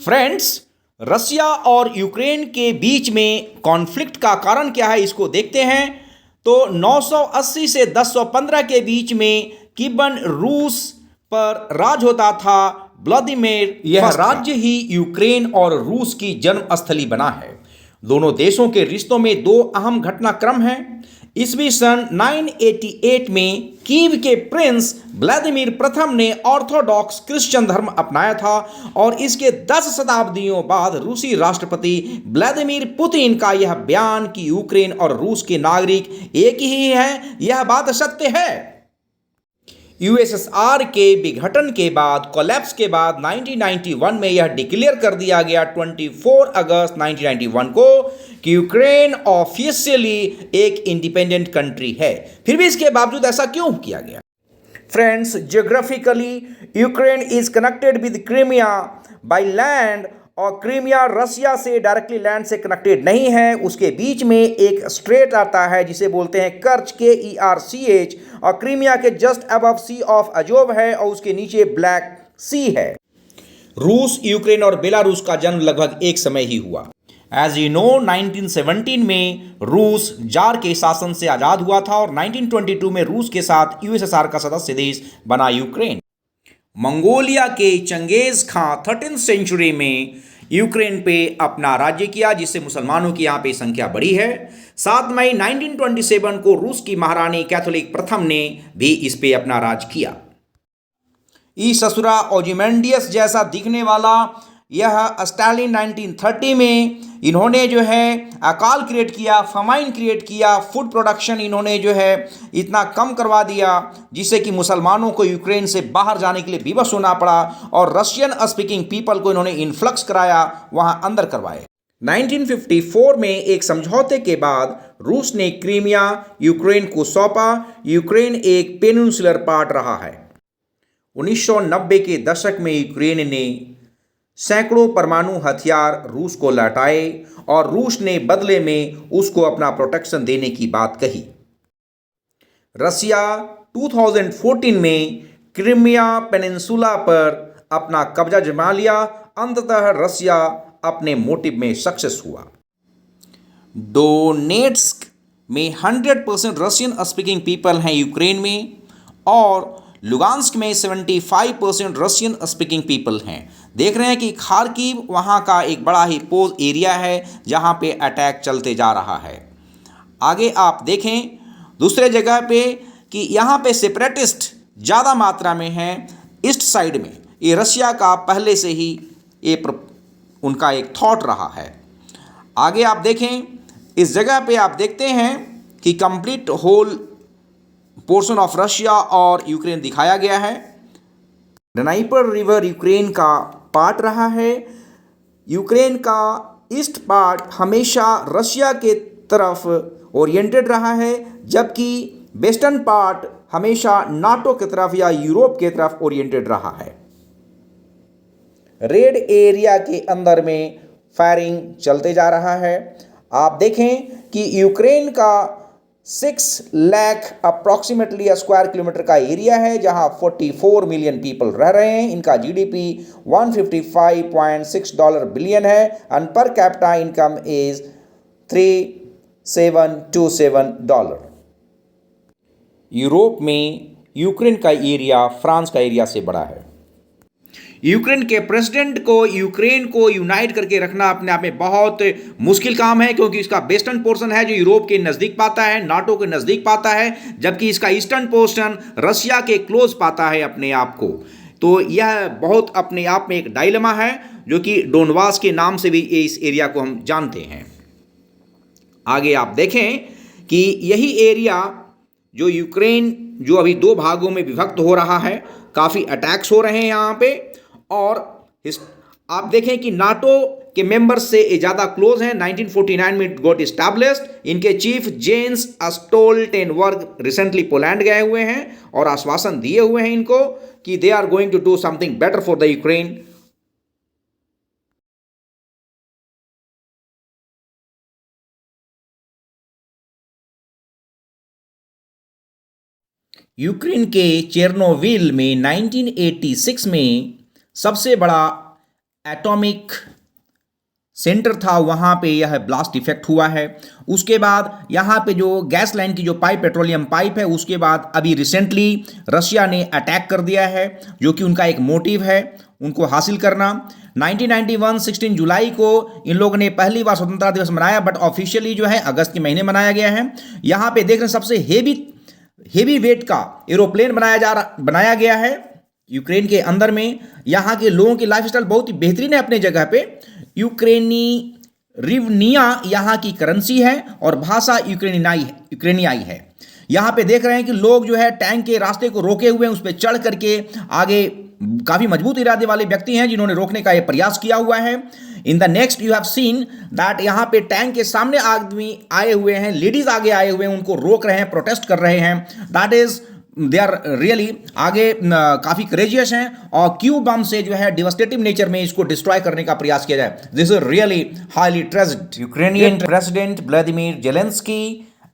Friends, रसिया और Ukraine के बीच में कॉन्फ्लिक्ट का कारण क्या है इसको देखते हैं। तो 980 से 1015 के बीच में कीबन रूस पर राज होता था व्लादिमीर। यह राज्य ही यूक्रेन और रूस की जन्मस्थली बना है। दोनों देशों के रिश्तों में दो अहम घटनाक्रम हैं। ईस्वी सन 988 में कीव के प्रिंस व्लादिमीर प्रथम ने ऑर्थोडॉक्स क्रिश्चियन धर्म अपनाया था और इसके 10 शताब्दियों बाद रूसी राष्ट्रपति व्लादिमीर पुतिन का यह बयान कि यूक्रेन और रूस के नागरिक एक ही हैं, यह बात सत्य है। यूएसएसआर के विघटन के बाद, कोलैप्स के बाद 1991 में यह डिक्लेयर कर दिया गया 24 अगस्त 1991 को कि यूक्रेन ऑफिशियली एक इंडिपेंडेंट कंट्री है। फिर भी इसके बावजूद ऐसा क्यों किया गया? Friends, geographically Ukraine is connected with Crimea by land और क्रीमिया रसिया से डायरेक्टली लैंड से कनेक्टेड नहीं है। उसके बीच में एक स्ट्रेट आता है जिसे बोलते हैं कर्च, KERCH, और क्रीमिया के just above sea of Azov है और उसके नीचे ब्लैक सी है। रूस, यूक्रेन और बेलारूस का जन्म लगभग एक समय ही हुआ। एज यू नो, 1917 में रूस जार के शासन से आज़ाद हुआ था और 1922 में रूस के साथ यूएसएसआर का सदस्य देश बना यूक्रेन। मंगोलिया के चंगेज खां 13th सेंचुरी में यूक्रेन पे अपना राज्य किया, जिससे मुसलमानों की यहाँ पे संख्या बढ़ी है। 7 मई 1927 को रूस की महारानी कैथोलिक प्रथम ने भी इस पे अपना राज किया। ई ससुरा ओजिमेंडियस जैसा दिखने वाला यह स्टालिन 1930 में इन्होंने जो है अकाल क्रिएट किया, फमाइन क्रिएट किया, फूड प्रोडक्शन इन्होंने जो है इतना कम करवा दिया जिससे कि मुसलमानों को यूक्रेन से बाहर जाने के लिए विवश होना पड़ा और रशियन स्पीकिंग पीपल को इन्होंने इन्फ्लक्स कराया, वहाँ अंदर करवाए। 1954 में एक समझौते के बाद रूस ने क्रीमिया यूक्रेन को सौंपा। यूक्रेन एक पेनिनसुलर पार्ट रहा है। 1990 के दशक में यूक्रेन ने सैकड़ों परमाणु हथियार रूस को लौटाए और रूस ने बदले में उसको अपना प्रोटेक्शन देने की बात कही। रसिया 2014 में क्रीमिया पेनिनसुला पर अपना कब्जा जमा लिया। अंततः रसिया अपने मोटिव में सक्सेस हुआ। डोनेट्स्क में 100% रशियन स्पीकिंग पीपल हैं यूक्रेन में और लुगांस्क में 75% रशियन स्पीकिंग पीपल हैं। देख रहे हैं कि खार्किव वहाँ का एक बड़ा ही पोज एरिया है जहाँ पे अटैक चलते जा रहा है। आगे आप देखें दूसरे जगह पे कि यहाँ पे सेपरेटिस्ट ज़्यादा मात्रा में हैं ईस्ट साइड में। ये रशिया का पहले से ही ये उनका एक थॉट रहा है। आगे आप देखें इस जगह पे आप देखते हैं कि complete whole portion of Russia और यूक्रेन दिखाया गया है। डनाइपर रिवर यूक्रेन का पार्ट रहा है। यूक्रेन का ईस्ट पार्ट हमेशा रशिया के तरफ ओरिएंटेड रहा है, जबकि वेस्टर्न पार्ट हमेशा नाटो की तरफ या यूरोप के तरफ ओरिएंटेड रहा है। रेड एरिया के अंदर में फायरिंग चलते जा रहा है। आप देखें कि यूक्रेन का 6 लाख अप्रॉक्सीमेटली स्क्वायर किलोमीटर का एरिया है जहां 44 मिलियन पीपल रह रहे हैं। इनका जीडीपी $155.6 बिलियन है and per capita income is $3727। Europe में यूक्रेन का एरिया फ्रांस का एरिया से बड़ा है। यूक्रेन के प्रेसिडेंट को यूक्रेन को यूनाइट करके रखना अपने आप में बहुत मुश्किल काम है, क्योंकि इसका वेस्टर्न पोर्शन है जो यूरोप के नज़दीक पाता है, नाटो के नज़दीक पाता है, जबकि इसका ईस्टर्न पोर्शन रशिया के क्लोज पाता है अपने आप को। तो यह बहुत अपने आप में एक डायलेमा है जो कि डोनबास के नाम से भी इस एरिया को हम जानते हैं। आगे आप देखें कि यही एरिया जो यूक्रेन जो अभी दो भागों में विभक्त हो रहा है, काफ़ी अटैक्स हो रहे हैं यहाँ पे, और आप देखें कि नाटो के मेंबर्स से ज़्यादा क्लोज हैं। 1949 में गॉट इस्टैब्लिश्ड। इनके chief Jens Stoltenberg recently Poland गए हुए हैं और आश्वासन दिए हुए हैं इनको कि they are going to do something better for the Ukraine. Ukraine के चेरनोबिल में 1986 में सबसे बड़ा एटॉमिक सेंटर था वहाँ पे यह ब्लास्ट इफेक्ट हुआ है। उसके बाद यहाँ पे जो गैस लाइन की जो पाइप, पेट्रोलियम पाइप है, उसके बाद अभी रिसेंटली रशिया ने अटैक कर दिया है, जो कि उनका एक मोटिव है उनको हासिल करना। 1991 16 जुलाई को इन लोगों ने पहली बार स्वतंत्रता दिवस मनाया, बट ऑफिशियली जो है अगस्त के महीने मनाया गया है। यहाँ पे देख रहे हैं सबसे हेवी वेट का एरोप्लेन बनाया गया है यूक्रेन के अंदर में। यहाँ के लोगों की लाइफस्टाइल बहुत ही बेहतरीन है अपने जगह पे। यूक्रेनी रिवनिया यहाँ की करेंसी है और भाषा यूक्रेनियाई है। यहाँ पे देख रहे हैं कि लोग जो है टैंक के रास्ते को रोके हुए हैं, उस पर चढ़ करके आगे काफी मजबूत इरादे वाले व्यक्ति हैं जिन्होंने रोकने का यह प्रयास किया हुआ है। In the next you have seen that यहाँ पे टैंक के सामने आदमी आए हुए हैं, लेडीज आगे आए हुए हैं, उनको रोक रहे हैं, प्रोटेस्ट कर रहे हैं। That is they are really आगे काफी करेजियस हैं और क्यू बम से जो है डिवास्टेटिव नेचर में इसको डिस्ट्रॉय करने का प्रयास किया जाए। This is really highly traced. Ukrainian president Vladimir Zelensky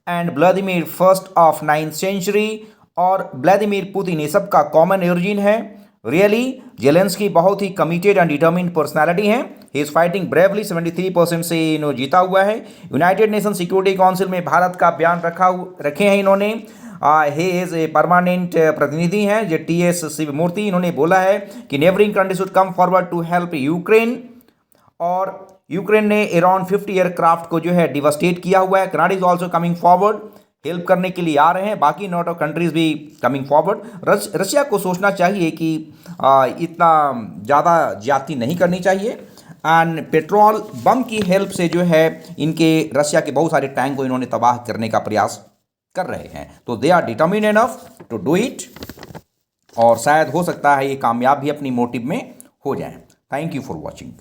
and Vladimir first of 9th century और व्लादिमीर पुतिन, ये सबका कॉमन ओरिजिन है। रियली जेलेंस्की बहुत ही कमिटेड एंड डिटर्मिन्ड पर्सनैलिटी हैं। ही इज फाइटिंग ब्रेवली, 73% से इन्होंने जीता हुआ है। यूनाइटेड नेशन सिक्योरिटी काउंसिल में भारत का बयान रखे हैं इन्होंने। हे इज ए परमानेंट प्रतिनिधि हैं जो TS शिवमूर्ति। इन्होंने बोला है कि neighbouring country should come forward to help Ukraine, और यूक्रेन ने अराउंड 50 एयरक्राफ्ट को जो है डिवास्टेट किया हुआ है। Canada is also coming forward, help करने के लिए आ रहे हैं। बाकी NATO कंट्रीज भी कमिंग फॉरवर्ड। रशिया को सोचना चाहिए कि इतना ज़्यादा ज्यादती नहीं करनी चाहिए, एंड पेट्रोल बम की हेल्प से जो है इनके रशिया के बहुत सारे टैंक को इन्होंने तबाह करने का प्रयास कर रहे हैं। तो they are determined enough to do it, और शायद हो सकता है ये कामयाब भी अपनी मोटिव में हो जाएं। Thank you for watching.